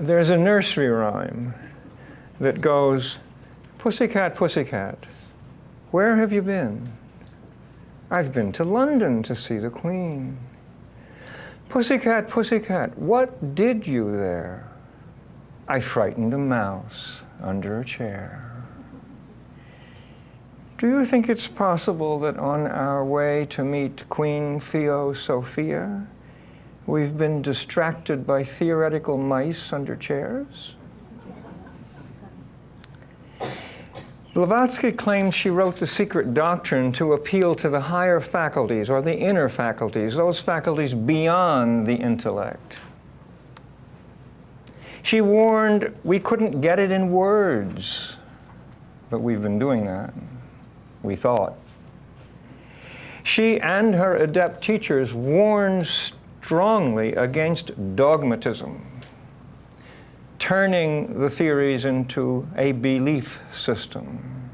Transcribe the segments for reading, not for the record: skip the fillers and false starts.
There's a nursery rhyme that goes, "Pussycat, pussycat, where have you been?" "I've been to London to see the Queen." "Pussycat, pussycat, what did you there?" "I frightened a mouse under a chair." Do you think it's possible that on our way to meet Queen Theosophia, we've been distracted by theoretical mice under chairs? Blavatsky claims she wrote The Secret Doctrine to appeal to the higher faculties, or the inner faculties, those faculties beyond the intellect. She warned we couldn't get it in words, but we've been doing that, we thought. She and her adept teachers warned strongly against dogmatism, turning the theories into a belief system.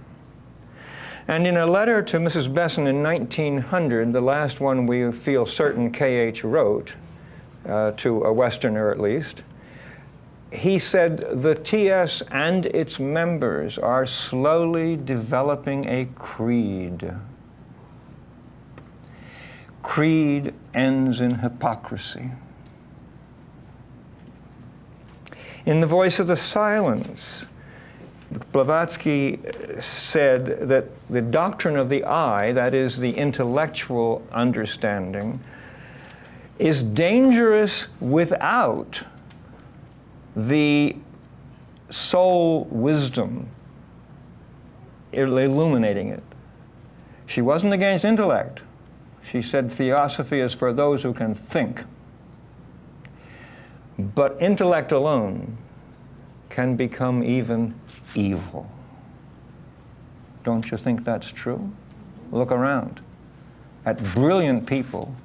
And in a letter to Mrs. Besant in 1900, the last one we feel certain K.H. wrote, to a Westerner at least, he said, "The TS and its members are slowly developing a creed. Creed ends in hypocrisy." In The Voice of the Silence, Blavatsky said that the doctrine of the I, that is the intellectual understanding, is dangerous without the soul wisdom illuminating it. She wasn't against intellect. She said theosophy is for those who can think. But intellect alone can become even evil. Don't you think that's true? Look around at brilliant people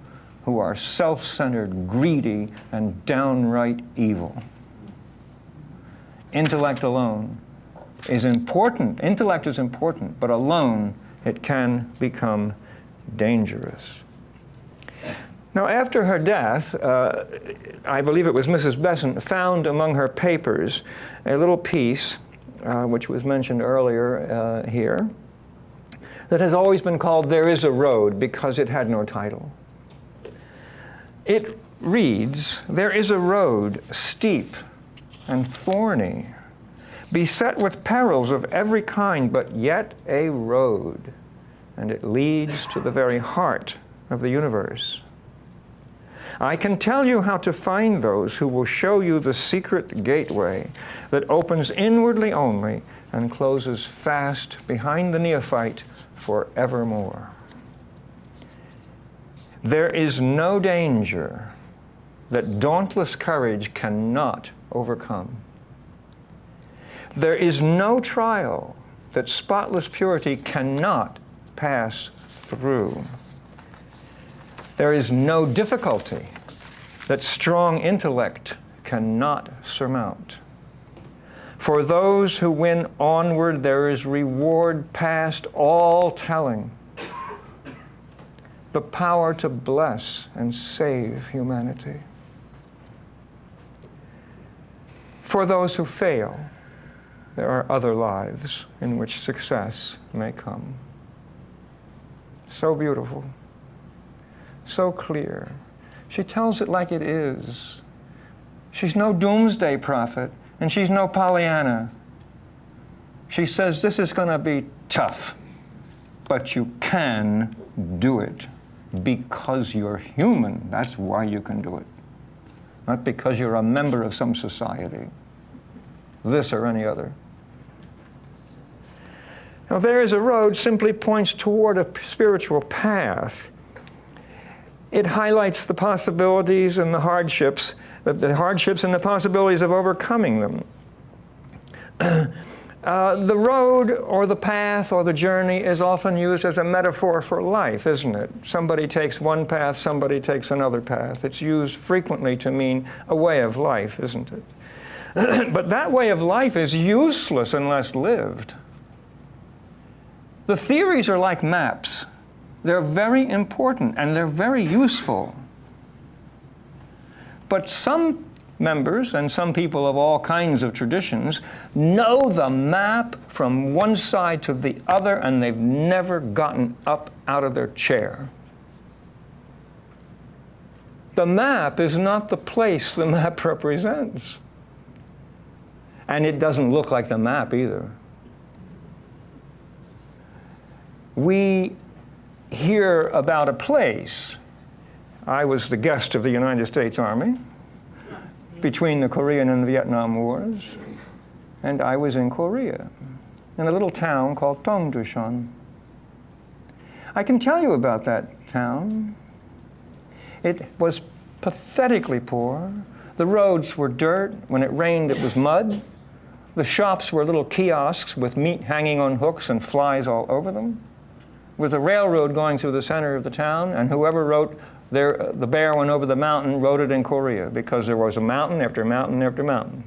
who are self-centered, greedy, and downright evil. Intellect alone is important. Intellect is important, but alone it can become dangerous. Now, after her death, I believe it was Mrs. Besant found among her papers a little piece, which was mentioned earlier here, that has always been called "There is a Road" because it had no title. It reads, "There is a road steep and thorny, beset with perils of every kind, but yet a road, and it leads to the very heart of the universe. I can tell you how to find those who will show you the secret gateway that opens inwardly only and closes fast behind the neophyte forevermore. There is no danger that dauntless courage cannot overcome. There is no trial that spotless purity cannot pass through. There is no difficulty that strong intellect cannot surmount. For those who win onward, there is reward past all telling. The power to bless and save humanity. For those who fail, there are other lives in which success may come." So beautiful, so clear. She tells it like it is. She's no doomsday prophet, and she's no Pollyanna. She says this is going to be tough, but you can do it because you're human. That's why you can do it. Not because you're a member of some society, this or any other. Now, "There is a road" simply points toward a spiritual path. It highlights the possibilities and the hardships and the possibilities of overcoming them. The road or the path or the journey is often used as a metaphor for life, isn't it? Somebody takes one path, somebody takes another path. It's used frequently to mean a way of life, isn't it? But that way of life is useless unless lived. The theories are like maps. They're very important and they're very useful. But some members and some people of all kinds of traditions know the map from one side to the other, and they've never gotten up out of their chair. The map is not the place the map represents. And it doesn't look like the map either. We hear about a place. I was the guest of the United States Army between the Korean and Vietnam Wars, and I was in Korea, in a little town called Dongducheon. I can tell you about that town. It was pathetically poor. The roads were dirt. When it rained, it was mud. The shops were little kiosks with meat hanging on hooks and flies all over them, with a railroad going through the center of the town, and whoever wrote the bear went over the mountain wrote it in Korea, because there was a mountain after mountain after mountain.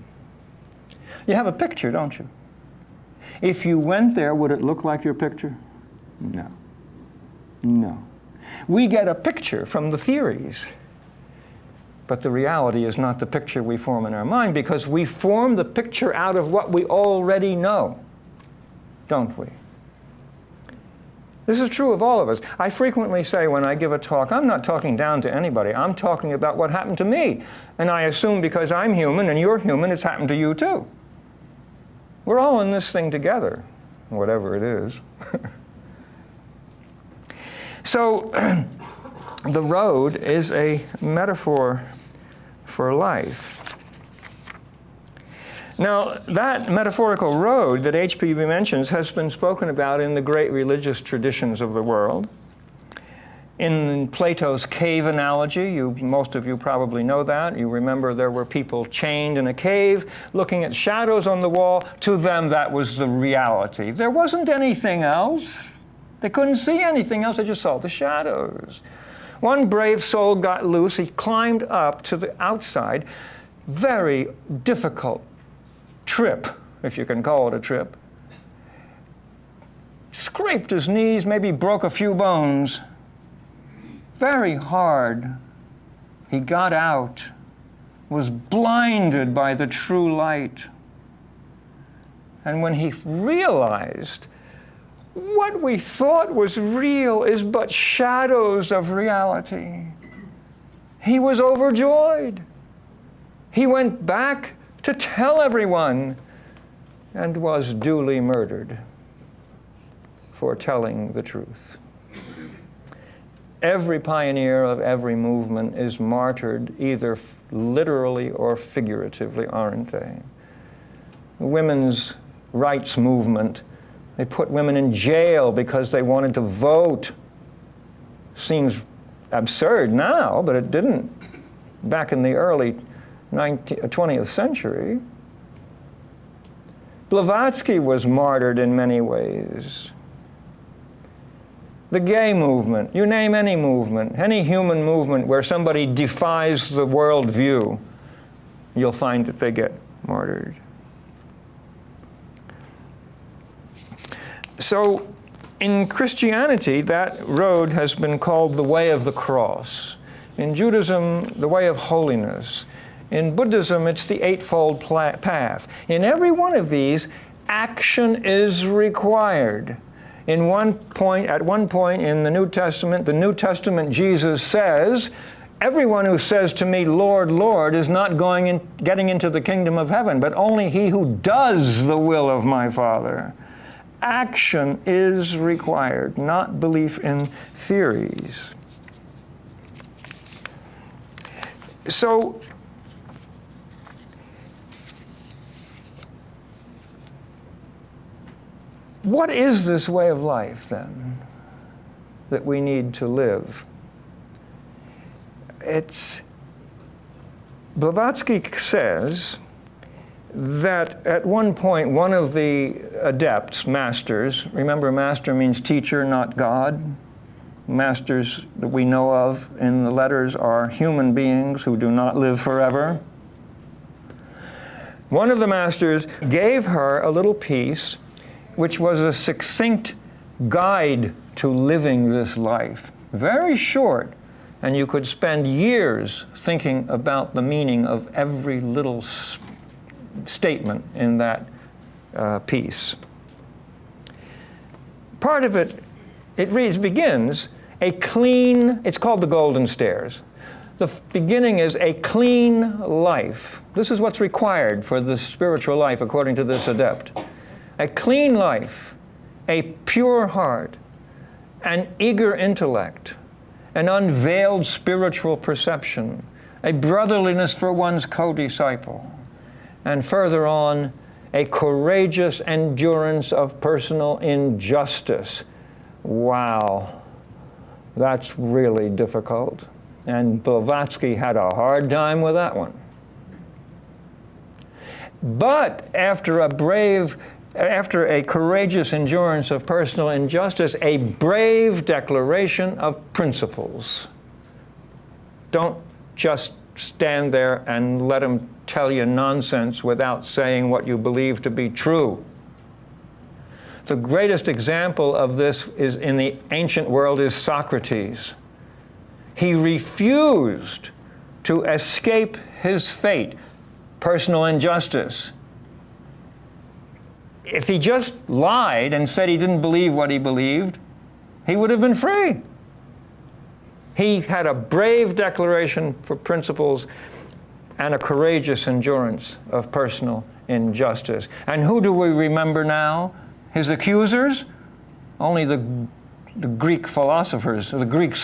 You have a picture, don't you? If you went there, would it look like your picture? No. No. We get a picture from the theories, but the reality is not the picture we form in our mind, because we form the picture out of what we already know, don't we? This is true of all of us. I frequently say when I give a talk, I'm not talking down to anybody. I'm talking about what happened to me. And I assume because I'm human and you're human, it's happened to you too. We're all in this thing together, whatever it is. So the road is a metaphor for life. Now, that metaphorical road that H.P.B. mentions has been spoken about in the great religious traditions of the world. In Plato's cave analogy, most of you probably know that. You remember there were people chained in a cave, looking at shadows on the wall. To them, that was the reality. There wasn't anything else. They couldn't see anything else. They just saw the shadows. One brave soul got loose. He climbed up to the outside. Very difficult trip, if you can call it a trip. Scraped his knees, maybe broke a few bones. Very hard. He got out, was blinded by the true light. And when he realized what we thought was real is but shadows of reality, he was overjoyed. He went back to tell everyone and was duly murdered for telling the truth. Every pioneer of every movement is martyred, either literally or figuratively, aren't they? The women's rights movement, they put women in jail because they wanted to vote. Seems absurd now, but it didn't back in the early 20th century. Blavatsky was martyred in many ways. The gay movement, you name any movement, any human movement where somebody defies the world view, you'll find that they get martyred. So in Christianity, that road has been called the way of the cross. In Judaism, the way of holiness. In Buddhism, it's the Eightfold Path. In every one of these, action is required. At one point in the New Testament, Jesus says, everyone who says to me, Lord, Lord, is not getting into the kingdom of heaven, but only he who does the will of my Father. Action is required, not belief in theories. So, what is this way of life, then, that we need to live? Blavatsky says that at one point, one of the adepts, masters, remember master means teacher, not God. Masters that we know of in the letters are human beings who do not live forever. One of the masters gave her a little piece which was a succinct guide to living this life. Very short, and you could spend years thinking about the meaning of every little statement in that piece. Part of it, begins, a clean, it's called the Golden Stairs. The beginning is a clean life. This is what's required for the spiritual life according to this adept. A clean life, a pure heart, an eager intellect, an unveiled spiritual perception, a brotherliness for one's co-disciple, and further on, a courageous endurance of personal injustice. Wow, that's really difficult. And Blavatsky had a hard time with that one. But after a courageous endurance of personal injustice, a brave declaration of principles. Don't just stand there and let them tell you nonsense without saying what you believe to be true. The greatest example of this is in the ancient world is Socrates. He refused to escape his fate, personal injustice. If he just lied and said he didn't believe what he believed, he would have been free. He had a brave declaration for principles and a courageous endurance of personal injustice. And who do we remember now? His accusers? Only the Greek philosophers, the Greek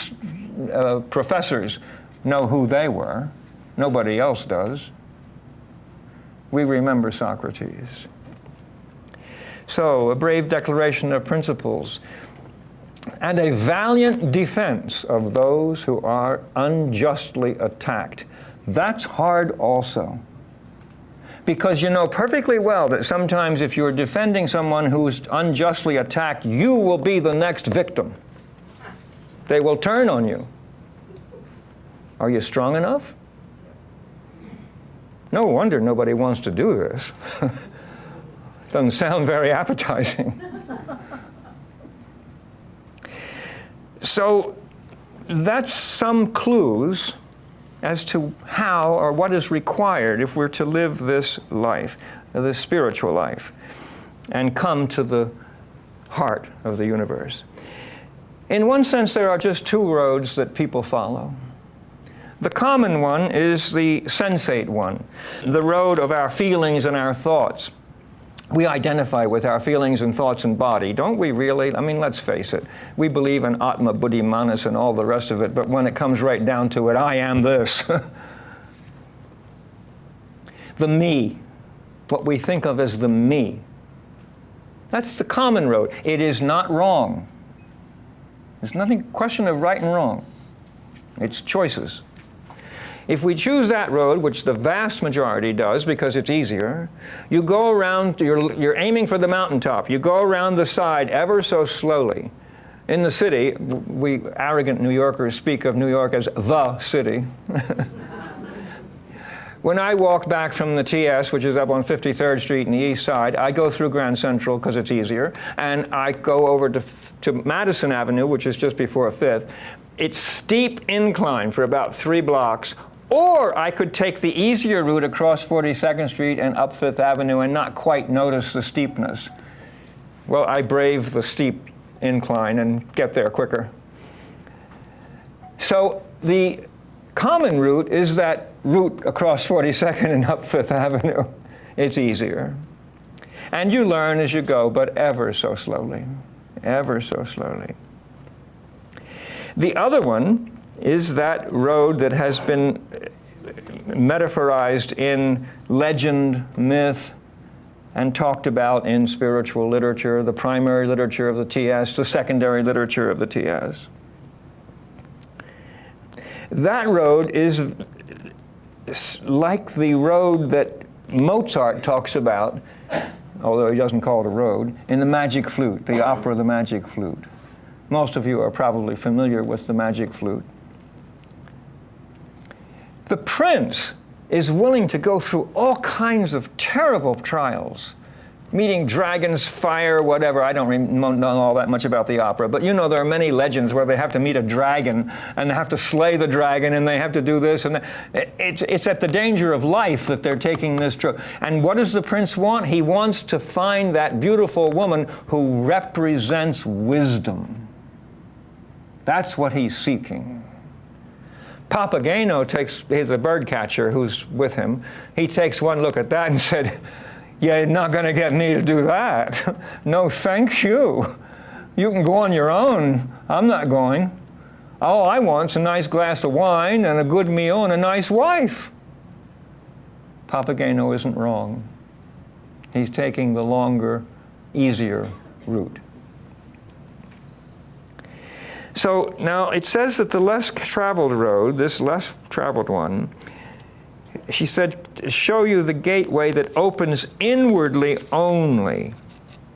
professors know who they were. Nobody else does. We remember Socrates. So, a brave declaration of principles and a valiant defense of those who are unjustly attacked. That's hard also. Because you know perfectly well that sometimes if you're defending someone who's unjustly attacked, you will be the next victim. They will turn on you. Are you strong enough? No wonder nobody wants to do this. Doesn't sound very appetizing. So that's some clues as to how or what is required if we're to live this life, this spiritual life, and come to the heart of the universe. In one sense, there are just two roads that people follow. The common one is the sensate one, the road of our feelings and our thoughts. We identify with our feelings and thoughts and body, don't we really? I mean, let's face it. We believe in Atma, Buddhi, Manas, and all the rest of it, but when it comes right down to it, I am this. The me, what we think of as the me. That's the common road. It is not wrong. There's nothing question of right and wrong. It's choices. If we choose that road, which the vast majority does because it's easier, you go around, you're aiming for the mountaintop. You go around the side ever so slowly. In the city, we arrogant New Yorkers speak of New York as the city. When I walk back from the TS, which is up on 53rd Street in the east side, I go through Grand Central because it's easier, and I go over to Madison Avenue, which is just before 5th. It's steep incline for about 3 blocks. Or I could take the easier route across 42nd Street and up 5th Avenue and not quite notice the steepness. Well, I brave the steep incline and get there quicker. So the common route is that route across 42nd and up 5th Avenue. It's easier. And you learn as you go, but ever so slowly. Ever so slowly. The other one is that road that has been metaphorized in legend, myth, and talked about in spiritual literature, the primary literature of the TS, the secondary literature of the TS. That road is like the road that Mozart talks about, although he doesn't call it a road, in The Magic Flute, the opera The Magic Flute. Most of you are probably familiar with The Magic Flute. The prince is willing to go through all kinds of terrible trials, meeting dragons, fire, whatever. I don't know all that much about the opera, but you know there are many legends where they have to meet a dragon, and they have to slay the dragon, and they have to do this, and it's at the danger of life that they're taking this trip. And what does the prince want? He wants to find that beautiful woman who represents wisdom. That's what he's seeking. Papageno he's a bird catcher who's with him. He takes one look at that and said, "You're not going to get me to do that. No, thank you. You can go on your own. I'm not going. All I want's a nice glass of wine and a good meal and a nice wife." Papageno isn't wrong. He's taking the longer, easier route. So now it says that the less traveled road, this less traveled one, she said, show you the gateway that opens inwardly only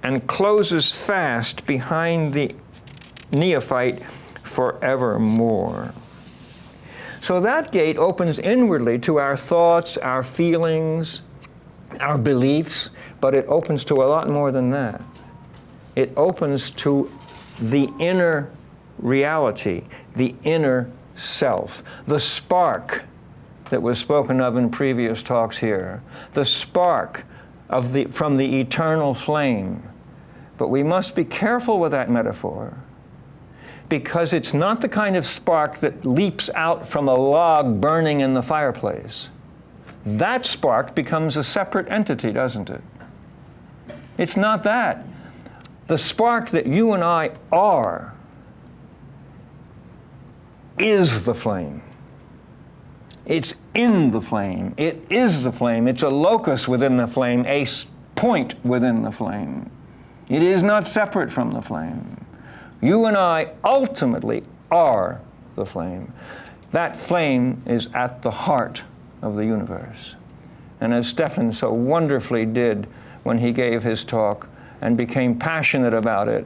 and closes fast behind the neophyte forevermore. So that gate opens inwardly to our thoughts, our feelings, our beliefs, but it opens to a lot more than that. It opens to the inner reality, the inner self, the spark that was spoken of in previous talks here, the spark from the eternal flame. But we must be careful with that metaphor, because it's not the kind of spark that leaps out from a log burning in the fireplace. That spark becomes a separate entity, doesn't it? It's not that. The spark that you and I are is the flame. It's in the flame. It is the flame. It's a locus within the flame, a point within the flame. It is not separate from the flame. You and I ultimately are the flame. That flame is at the heart of the universe. And as Stephan so wonderfully did when he gave his talk and became passionate about it,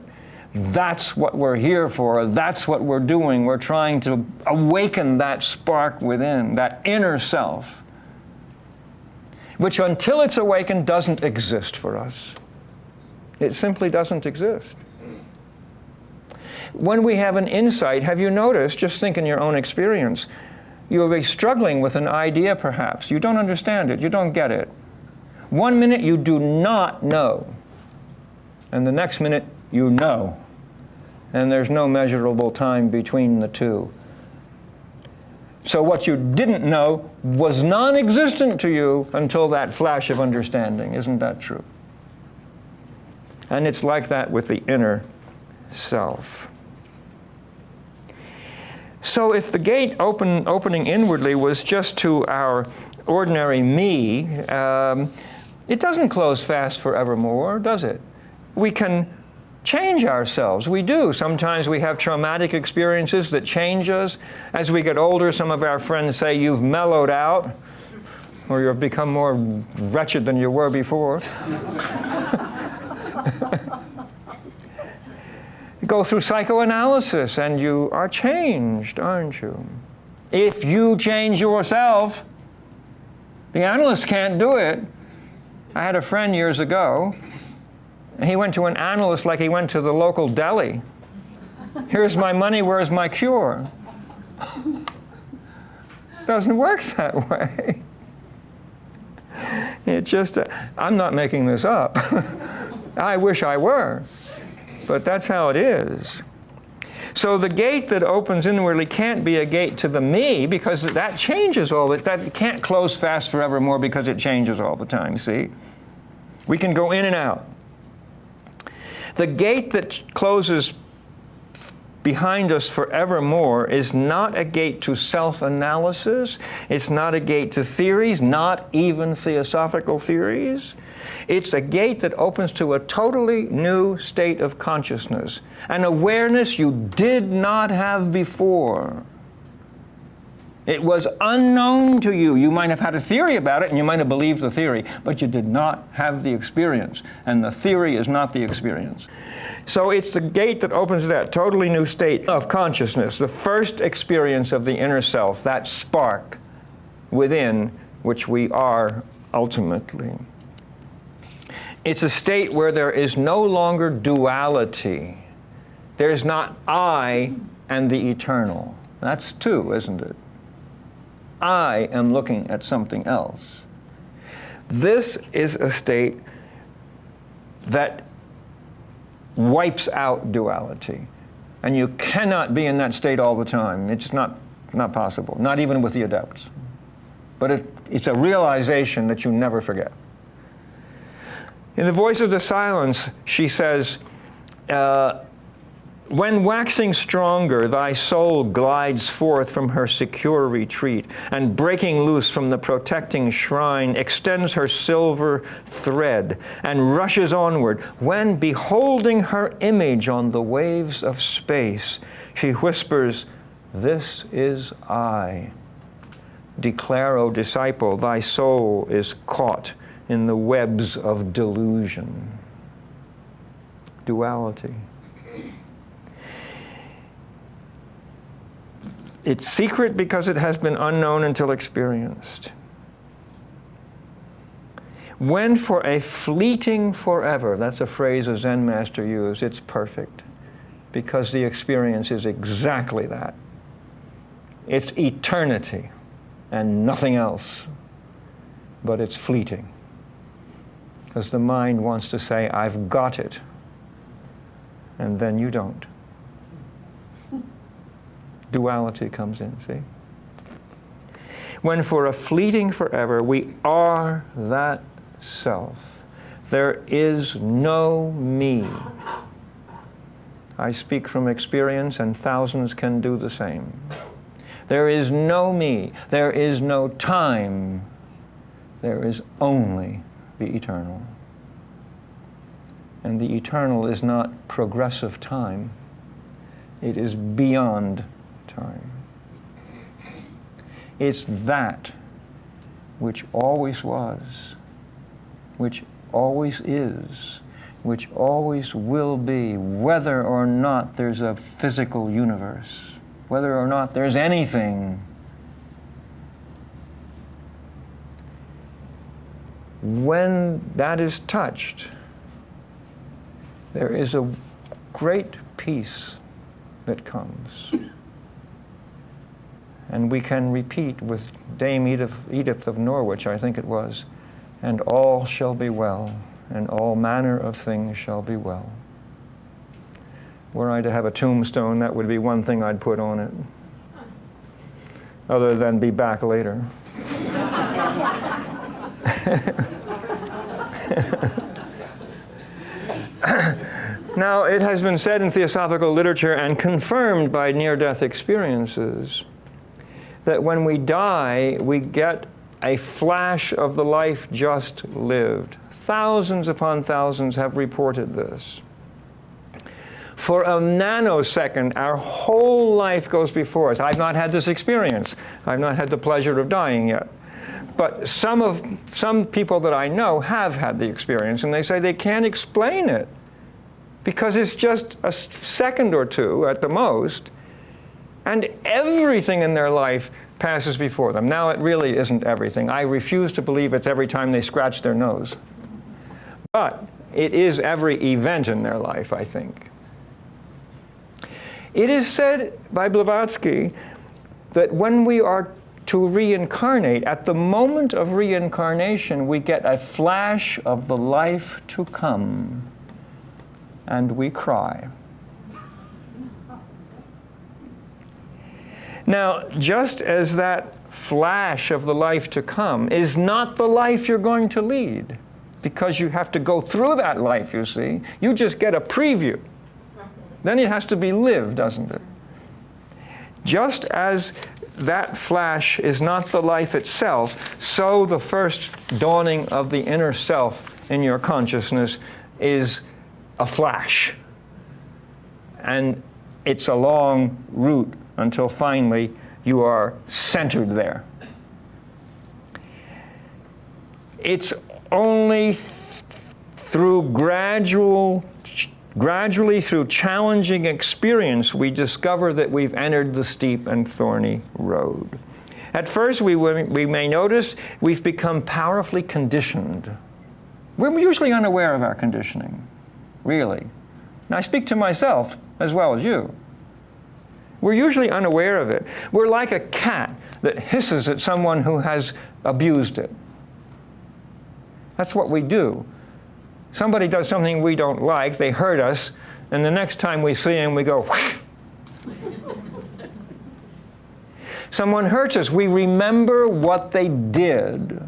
that's what we're here for. That's what we're doing. We're trying to awaken that spark within, that inner self, which until it's awakened doesn't exist for us. It simply doesn't exist. When we have an insight, have you noticed, just think in your own experience, you'll be struggling with an idea perhaps. You don't understand it. You don't get it. 1 minute you do not know, and the next minute you know. And there's no measurable time between the two. So what you didn't know was non-existent to you until that flash of understanding. Isn't that true? And it's like that with the inner self. So if the gate opening inwardly was just to our ordinary me, it doesn't close fast forevermore, does it? We can change ourselves. We do. Sometimes we have traumatic experiences that change us. As we get older, some of our friends say, you've mellowed out, or you've become more wretched than you were before. You go through psychoanalysis and you are changed, aren't you? If you change yourself, the analyst can't do it. I had a friend years ago. He went to an analyst like he went to the local deli. Here's my money, where's my cure? Doesn't work that way. It just, I'm not making this up. I wish I were, but that's how it is. So the gate that opens inwardly can't be a gate to the me, because that changes all the time. That can't close fast forevermore because it changes all the time, see? We can go in and out. The gate that closes behind us forevermore is not a gate to self-analysis. It's not a gate to theories, not even theosophical theories. It's a gate that opens to a totally new state of consciousness, an awareness you did not have before. It was unknown to you. You might have had a theory about it, and you might have believed the theory, but you did not have the experience, and the theory is not the experience. So it's the gate that opens that totally new state of consciousness, the first experience of the inner self, that spark within which we are ultimately. It's a state where there is no longer duality. There's not I and the eternal. That's two, isn't it? I am looking at something else. This is a state that wipes out duality. And you cannot be in that state all the time. It's not possible, not even with the adepts. But it's a realization that you never forget. In The Voice of the Silence, she says, when waxing stronger, thy soul glides forth from her secure retreat, and breaking loose from the protecting shrine, extends her silver thread, and rushes onward, when, beholding her image on the waves of space, she whispers, "This is I." Declare, O disciple, thy soul is caught in the webs of delusion. Duality. It's secret because it has been unknown until experienced. When for a fleeting forever, that's a phrase a Zen master used, it's perfect, because the experience is exactly that. It's eternity and nothing else, but it's fleeting. Because the mind wants to say, I've got it, and then you don't. Duality comes in, see? When for a fleeting forever we are that self, there is no me. I speak from experience, and thousands can do the same. There is no me. There is no time. There is only the eternal. And the eternal is not progressive time. It is beyond time. It's that which always was, which always is, which always will be, whether or not there's a physical universe, whether or not there's anything. When that is touched, there is a great peace that comes. And we can repeat with Dame Edith of Norwich, I think it was, and all shall be well, and all manner of things shall be well. Were I to have a tombstone, that would be one thing I'd put on it, other than be back later. Now, it has been said in theosophical literature and confirmed by near-death experiences that when we die, we get a flash of the life just lived. Thousands upon thousands have reported this. For a nanosecond, our whole life goes before us. I've not had this experience. I've not had the pleasure of dying yet. But some people that I know have had the experience, and they say they can't explain it because it's just a second or two at the most, and everything in their life passes before them. Now, it really isn't everything. I refuse to believe it's every time they scratch their nose. But it is every event in their life, I think. It is said by Blavatsky that when we are to reincarnate, at the moment of reincarnation, we get a flash of the life to come, and we cry. Now, just as that flash of the life to come is not the life you're going to lead, because you have to go through that life, you see. You just get a preview. Then it has to be lived, doesn't it? Just as that flash is not the life itself, so the first dawning of the inner self in your consciousness is a flash. And it's a long route until finally you are centered there. It's only through gradually through challenging experience we discover that we've entered the steep and thorny road. At first we may notice we've become powerfully conditioned. We're usually unaware of our conditioning, really. And I speak to myself as well as you. We're usually unaware of it. We're like a cat that hisses at someone who has abused it. That's what we do. Somebody does something we don't like, they hurt us, and the next time we see them, we go, whoosh. Someone hurts us, we remember what they did.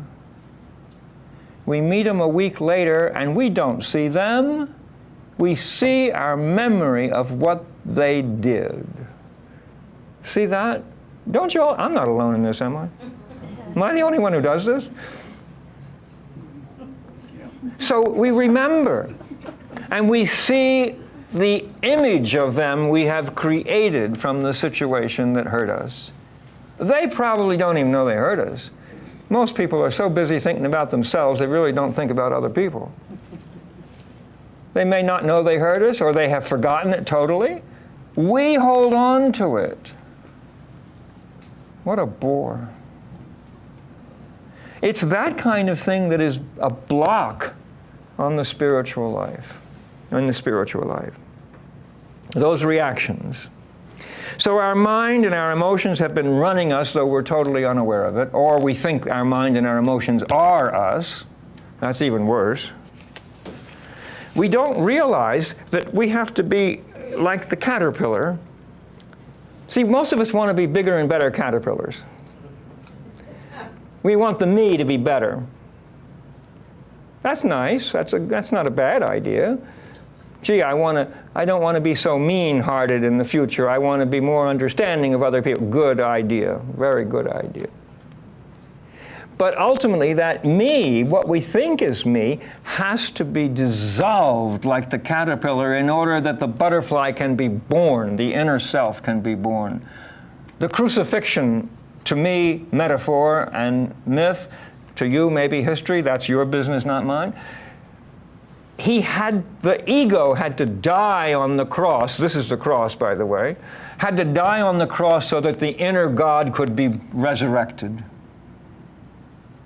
We meet them a week later, and we don't see them. We see our memory of what they did. See that? Don't you all? I'm not alone in this, am I? Am I the only one who does this? So we remember, and we see the image of them we have created from the situation that hurt us. They probably don't even know they hurt us. Most people are so busy thinking about themselves, they really don't think about other people. They may not know they hurt us, or they have forgotten it totally. We hold on to it. What a bore. It's that kind of thing that is a block on the spiritual life, Those reactions. So our mind and our emotions have been running us, though we're totally unaware of it, or we think our mind and our emotions are us. That's even worse. We don't realize that we have to be like the caterpillar. See, most of us want to be bigger and better caterpillars. We want the me to be better. That's nice. That's not a bad idea. Gee, I don't want to be so mean-hearted in the future. I want to be more understanding of other people. Good idea. Very good idea. But ultimately, that me, what we think is me, has to be dissolved like the caterpillar in order that the butterfly can be born, the inner self can be born. The crucifixion, to me, metaphor and myth, to you, maybe history, that's your business, not mine. The ego had to die on the cross, this is the cross, by the way, had to die on the cross so that the inner God could be resurrected.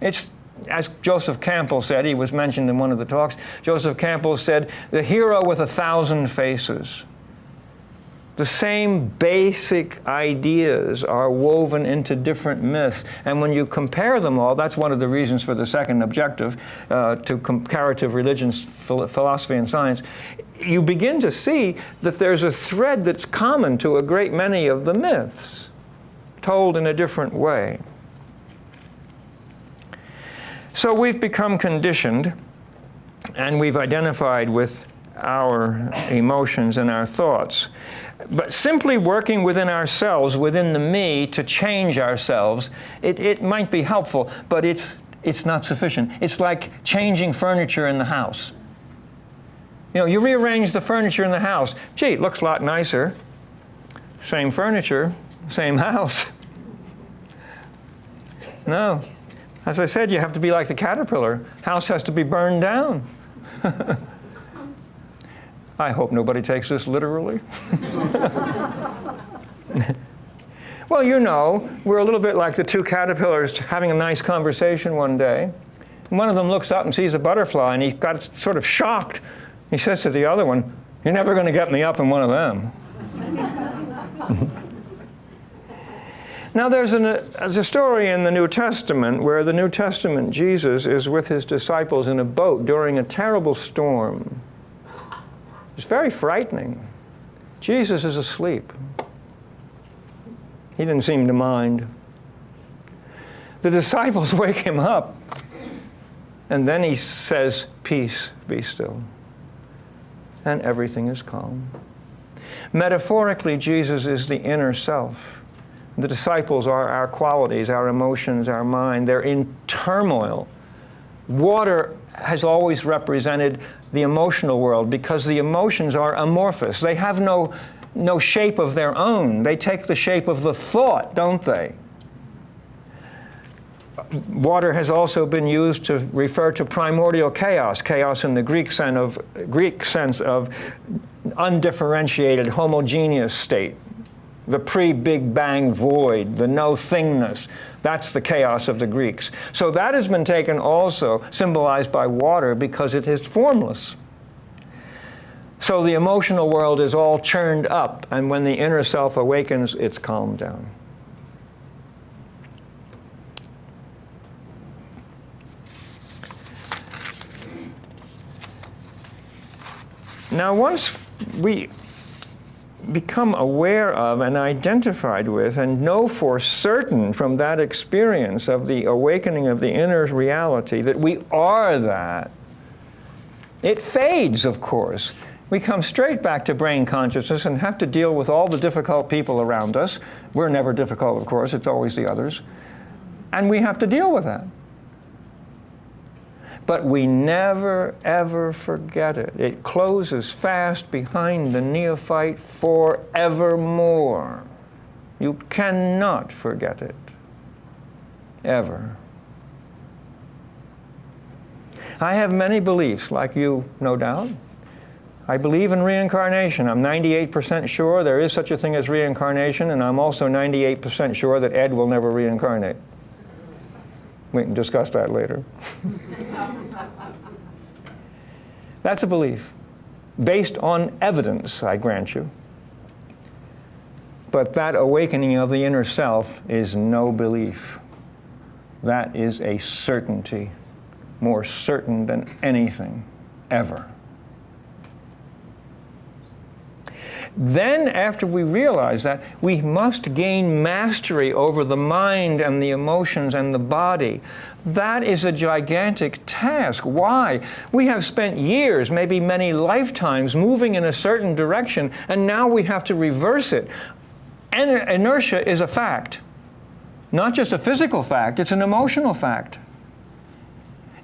It's, as Joseph Campbell said, he was mentioned in one of the talks, Joseph Campbell said, the hero with 1,000 faces. The same basic ideas are woven into different myths. And when you compare them all, that's one of the reasons for the second objective, to comparative religions, philosophy, and science, you begin to see that there's a thread that's common to a great many of the myths, told in a different way. So we've become conditioned, and we've identified with our emotions and our thoughts. But simply working within ourselves, within the me, to change ourselves, it might be helpful, but it's not sufficient. It's like changing furniture in the house. You know, you rearrange the furniture in the house. Gee, it looks a lot nicer. Same furniture, same house. No. As I said, you have to be like the caterpillar. House has to be burned down. I hope nobody takes this literally. Well, you know, we're a little bit like the two caterpillars having a nice conversation one day. And one of them looks up and sees a butterfly, and he got sort of shocked. He says to the other one, "You're never going to get me up in one of them." Now, there's a story in the New Testament where the New Testament Jesus is with his disciples in a boat during a terrible storm. It's very frightening. Jesus is asleep. He didn't seem to mind. The disciples wake him up, and then he says, "Peace, be still." And everything is calm. Metaphorically, Jesus is the inner self. The disciples are our qualities, our emotions, our mind. They're in turmoil. Water has always represented the emotional world because the emotions are amorphous. They have no shape of their own. They take the shape of the thought, don't they? Water has also been used to refer to primordial chaos, chaos in the Greek sense of undifferentiated, homogeneous state. the pre-Big Bang void, the no-thingness. That's the chaos of the Greeks. So that has been taken also, symbolized by water, because it is formless. So the emotional world is all churned up, and when the inner self awakens, it's calmed down. Now, once we become aware of and identified with and know for certain from that experience of the awakening of the inner reality that we are that, it fades, of course. We come straight back to brain consciousness and have to deal with all the difficult people around us. We're never difficult, of course. It's always the others. And we have to deal with that. But we never, ever forget it. It closes fast behind the neophyte forevermore. You cannot forget it. Ever. I have many beliefs, like you, no doubt. I believe in reincarnation. I'm 98% sure there is such a thing as reincarnation, and I'm also 98% sure that Ed will never reincarnate. We can discuss that later. That's a belief, based on evidence, I grant you. But that awakening of the inner self is no belief. That is a certainty, more certain than anything, ever. Then, after we realize that, we must gain mastery over the mind and the emotions and the body. That is a gigantic task. Why? We have spent years, maybe many lifetimes, moving in a certain direction, and now we have to reverse it. And inertia is a fact. Not just a physical fact, it's an emotional fact.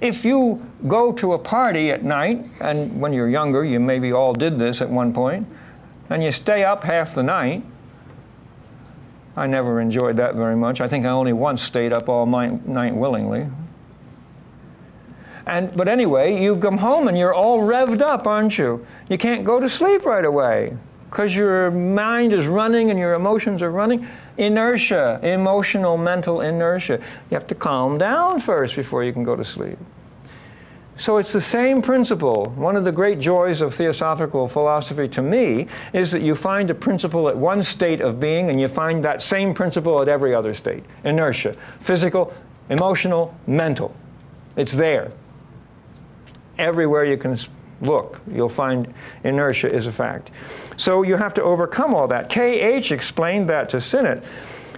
If you go to a party at night, and when you're younger, you maybe all did this at one point, and you stay up half the night. I never enjoyed that very much. I think I only once stayed up all night willingly. But anyway, you come home and you're all revved up, aren't you? You can't go to sleep right away because your mind is running and your emotions are running. Inertia, emotional, mental inertia. You have to calm down first before you can go to sleep. So it's the same principle. One of the great joys of theosophical philosophy to me is that you find a principle at one state of being and you find that same principle at every other state. Inertia. Physical, emotional, mental. It's there. Everywhere you can look, you'll find inertia is a fact. So you have to overcome all that. K.H. explained that to Sinnett.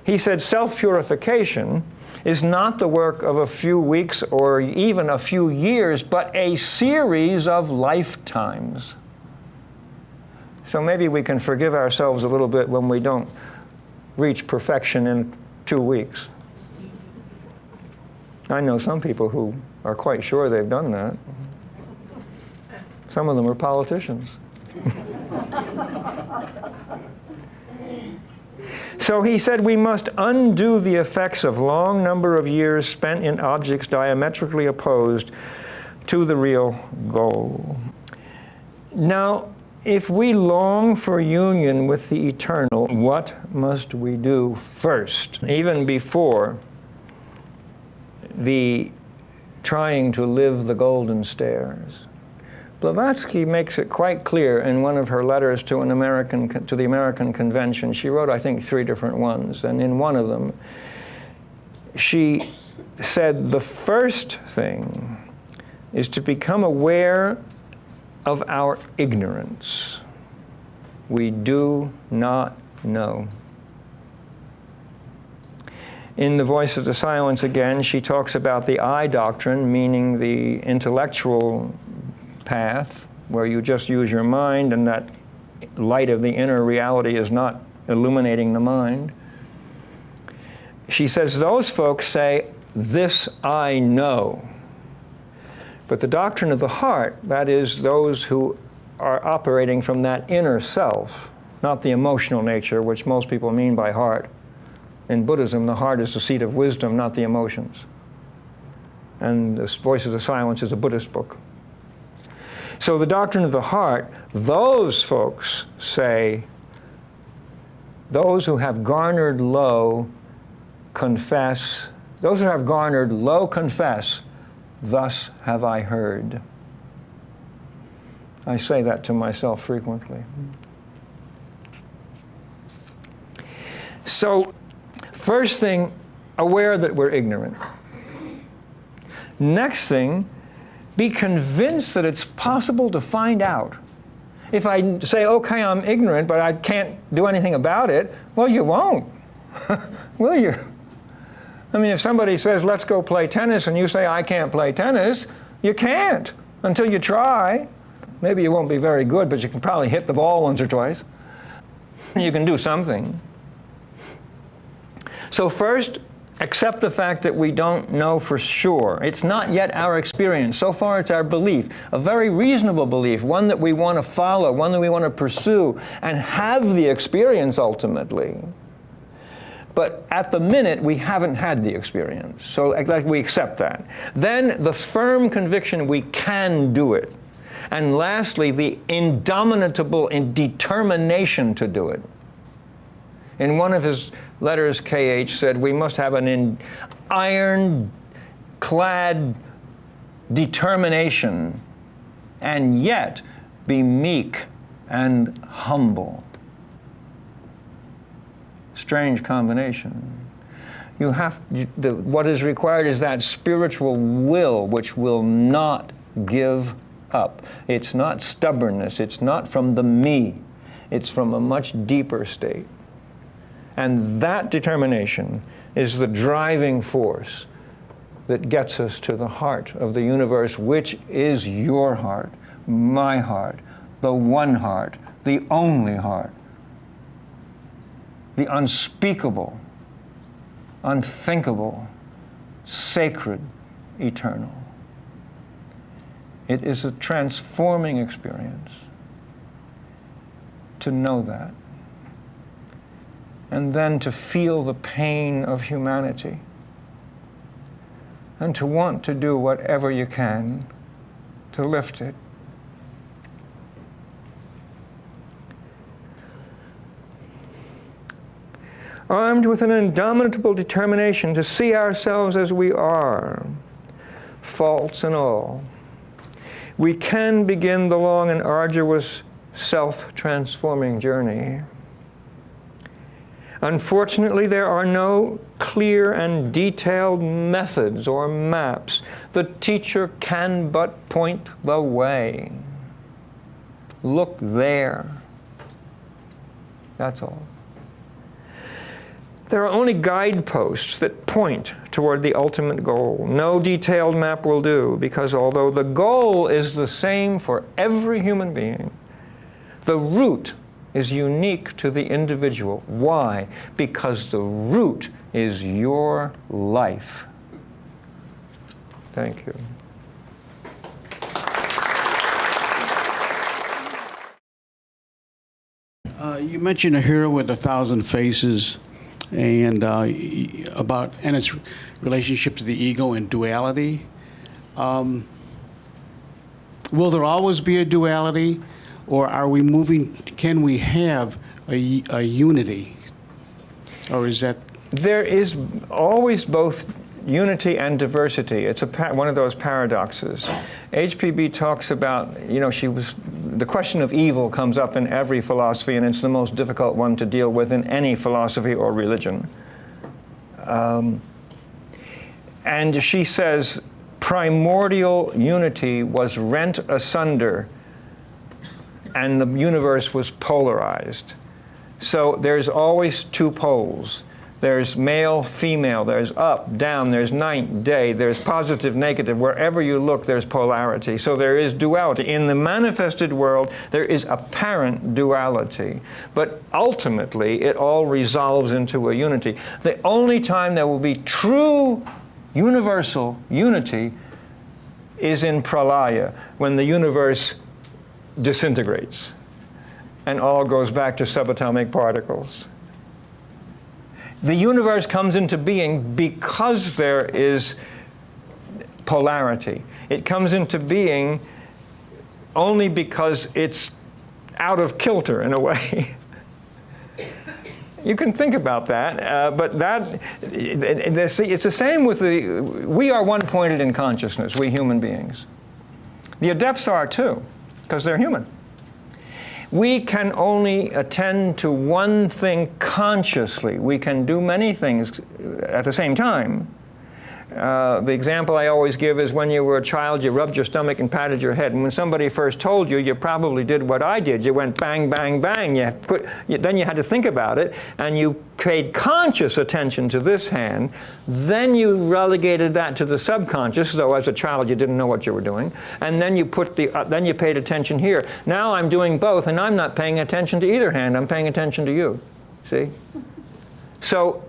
He said self-purification is not the work of a few weeks or even a few years, but a series of lifetimes. So maybe we can forgive ourselves a little bit when we don't reach perfection in 2 weeks. I know some people who are quite sure they've done that. Some of them are politicians. So he said we must undo the effects of long number of years spent in objects diametrically opposed to the real goal. Now, if we long for union with the eternal, what must we do first, even before the trying to live the golden stairs? Blavatsky makes it quite clear in one of her letters to the American Convention. She wrote, I think, 3 different ones, and in one of them, she said the first thing is to become aware of our ignorance. We do not know. In The Voice of the Silence again, she talks about the I doctrine, meaning the intellectual path where you just use your mind and that light of the inner reality is not illuminating the mind. She says those folks say, this I know. But the doctrine of the heart, that is those who are operating from that inner self, not the emotional nature, which most people mean by heart. In Buddhism, the heart is the seat of wisdom, not the emotions. And The Voice of the Silence is a Buddhist book. So the doctrine of the heart, those folks say, Those who have garnered low confess, those who have garnered low confess, thus have I heard. I say that to myself frequently. So, first thing, aware that we're ignorant. Next thing, be convinced that it's possible to find out. If I say, okay, I'm ignorant, but I can't do anything about it, well, you won't, will you? I mean, if somebody says, let's go play tennis, and you say, I can't play tennis, you can't until you try. Maybe you won't be very good, but you can probably hit the ball once or twice. You can do something. So first, accept the fact that we don't know for sure. It's not yet our experience. So far, it's our belief, a very reasonable belief, one that we want to follow, one that we want to pursue, and have the experience ultimately. But at the minute, we haven't had the experience. So like we accept that. Then the firm conviction we can do it. And lastly, the indomitable determination to do it. In one of his letters, K.H. said, we must have an iron-clad determination and yet be meek and humble. Strange combination. You have, what is required is that spiritual will which will not give up. It's not stubbornness. It's not from the me. It's from a much deeper state. And that determination is the driving force that gets us to the heart of the universe, which is your heart, my heart, the one heart, the only heart, the unspeakable, unthinkable, sacred, eternal. It is a transforming experience to know that. And then to feel the pain of humanity, and to want to do whatever you can to lift it. Armed with an indomitable determination to see ourselves as we are, faults and all, we can begin the long and arduous self-transforming journey. Unfortunately, there are no clear and detailed methods or maps. The teacher can but point the way. Look there. That's all. There are only guideposts that point toward the ultimate goal. No detailed map will do, because although the goal is the same for every human being, the route is unique to the individual. Why? Because the root is your life. Thank you. You mentioned A Hero with a Thousand Faces, and and its relationship to the ego and duality. Will there always be a duality? Or are we moving, can we have a unity? Or is that? There is always both unity and diversity. It's one of those paradoxes. HPB talks about, the question of evil comes up in every philosophy, and it's the most difficult one to deal with in any philosophy or religion. And she says, primordial unity was rent asunder, and the universe was polarized. So there's always two poles. There's male, female, there's up, down, there's night, day, there's positive, negative. Wherever you look, there's polarity. So there is duality. In the manifested world, there is apparent duality. But ultimately, it all resolves into a unity. The only time there will be true universal unity is in pralaya, when the universe disintegrates and all goes back to subatomic particles. The universe comes into being because there is polarity. It comes into being only because it's out of kilter in a way. You can think about that, but it's the same with we are one-pointed in consciousness, we human beings. The adepts are too, because they're human. We can only attend to one thing consciously. We can do many things at the same time. The example I always give is when you were a child, you rubbed your stomach and patted your head. And when somebody first told you, you probably did what I did. You went bang, bang, bang. Then you had to think about it, and you paid conscious attention to this hand. Then you relegated that to the subconscious, though as a child you didn't know what you were doing. And then you then you paid attention here. Now I'm doing both, and I'm not paying attention to either hand. I'm paying attention to you. See? So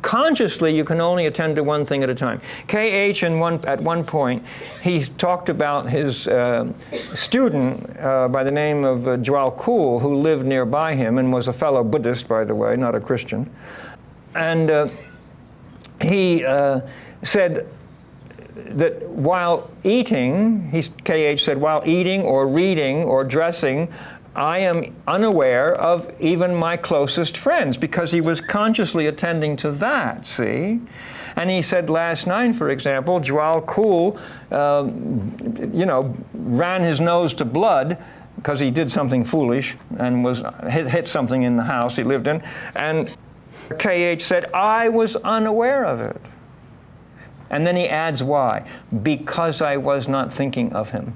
consciously, you can only attend to one thing at a time. K.H. at one point, he talked about his student by the name of Djwhal Khul, who lived nearby him and was a fellow Buddhist, by the way, not a Christian. And he said that while eating, K.H. said, while eating or reading or dressing, I am unaware of even my closest friends, because he was consciously attending to that, see? And he said last night, for example, Djwhal Khul, ran his nose to blood because he did something foolish and hit something in the house he lived in. And K.H. said, I was unaware of it. And then he adds why? Because I was not thinking of him.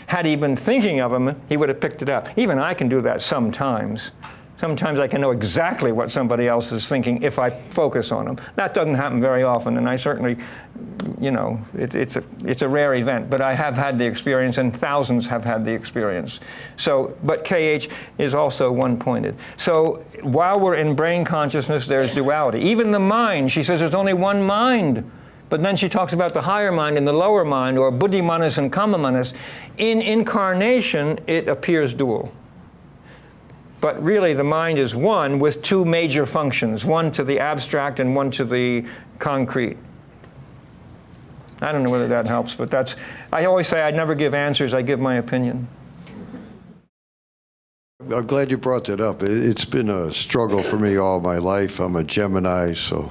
Had he been thinking of him, he would have picked it up. Even I can do that sometimes. Sometimes I can know exactly what somebody else is thinking if I focus on them. That doesn't happen very often, and I certainly, it's a rare event, but I have had the experience, and thousands have had the experience. So, but KH is also one-pointed. So while we're in brain consciousness, there's duality. Even the mind, she says there's only one mind. But then she talks about the higher mind and the lower mind, or buddhi manas and kama manas. In incarnation, it appears dual. But really, the mind is one with two major functions, one to the abstract and one to the concrete. I don't know whether that helps, but I always say I never give answers, I give my opinion. I'm glad you brought that up. It's been a struggle for me all my life. I'm a Gemini, so.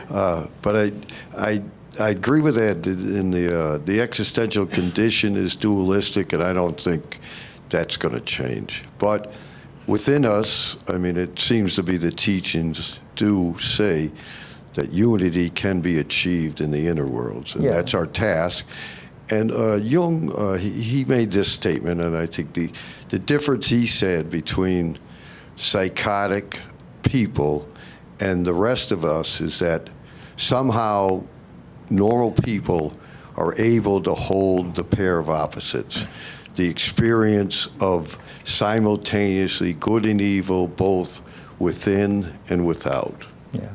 But I agree with that. In the existential condition is dualistic, and I don't think that's going to change. But within us, I mean, it seems to be the teachings do say that unity can be achieved in the inner worlds, and that's our task. And Jung, he made this statement, and I think the difference he said between psychotic people and the rest of us is that somehow normal people are able to hold the pair of opposites, the experience of simultaneously good and evil, both within and without. Yeah.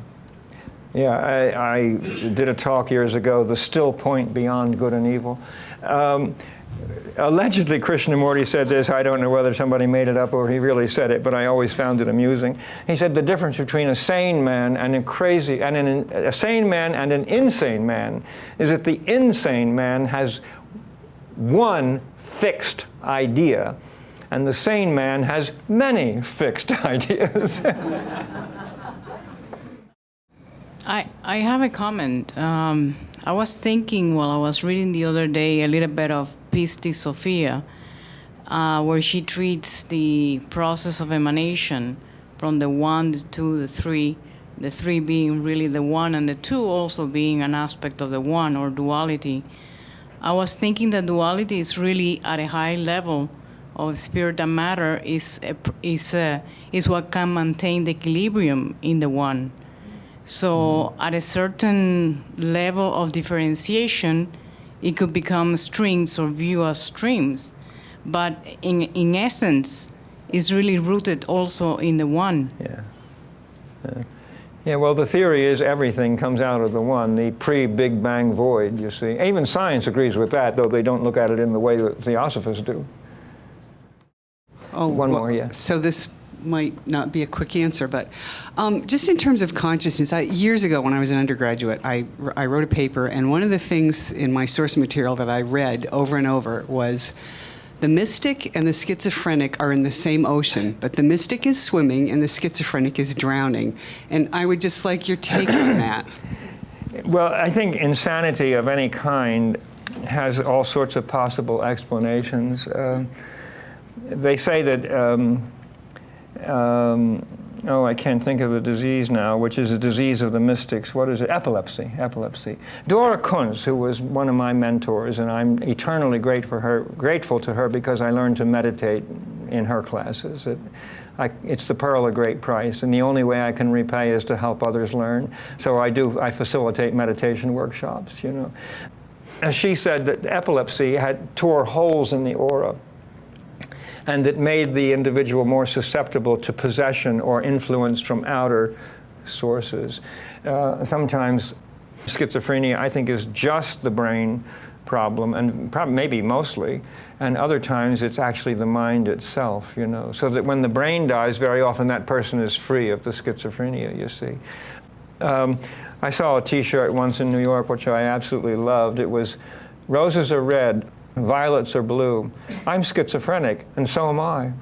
Yeah, I did a talk years ago, The Still Point Beyond Good and Evil. Allegedly, Krishnamurti said this. I don't know whether somebody made it up or he really said it, but I always found it amusing. He said the difference between a sane man and a sane man and an insane man is that the insane man has one fixed idea, and the sane man has many fixed ideas. I have a comment. I was thinking while I was reading the other day a little bit of Pistis Sophia, where she treats the process of emanation from the 1, the 2, the 3 being really the 1, and the 2 also being an aspect of the 1, or duality. I was thinking that duality is really at a high level of spirit and matter is what can maintain the equilibrium in the 1. So at a certain level of differentiation, it could become strings or view as streams. But in essence, it's really rooted also in the 1. Yeah. Yeah, well, the theory is everything comes out of the 1, the pre-Big Bang void, you see. Even science agrees with that, though they don't look at it in the way that Theosophists do. Oh, One more, yeah. So this might not be a quick answer, but just in terms of consciousness, years ago when I was an undergraduate, I wrote a paper, and one of the things in my source material that I read over and over was The mystic and the schizophrenic are in the same ocean, but the mystic is swimming and the schizophrenic is drowning. And I would just like your take on that. Well, I think insanity of any kind has all sorts of possible explanations. They say that, oh, I can't think of the disease now, which is a disease of the mystics. What is it? Epilepsy. Epilepsy. Dora Kunz, who was one of my mentors, and I'm eternally grateful to her because I learned to meditate in her classes. It's the pearl of great price, and the only way I can repay is to help others learn. So I facilitate meditation workshops, you know. As she said that epilepsy had tore holes in the aura, and that made the individual more susceptible to possession or influence from outer sources. Sometimes schizophrenia, I think, is just the brain problem, and maybe mostly, and other times it's actually the mind itself, you know. So that when the brain dies, very often that person is free of the schizophrenia, you see. I saw a T-shirt once in New York, which I absolutely loved. It was, "Roses are red, violets are blue. I'm schizophrenic, and so am I."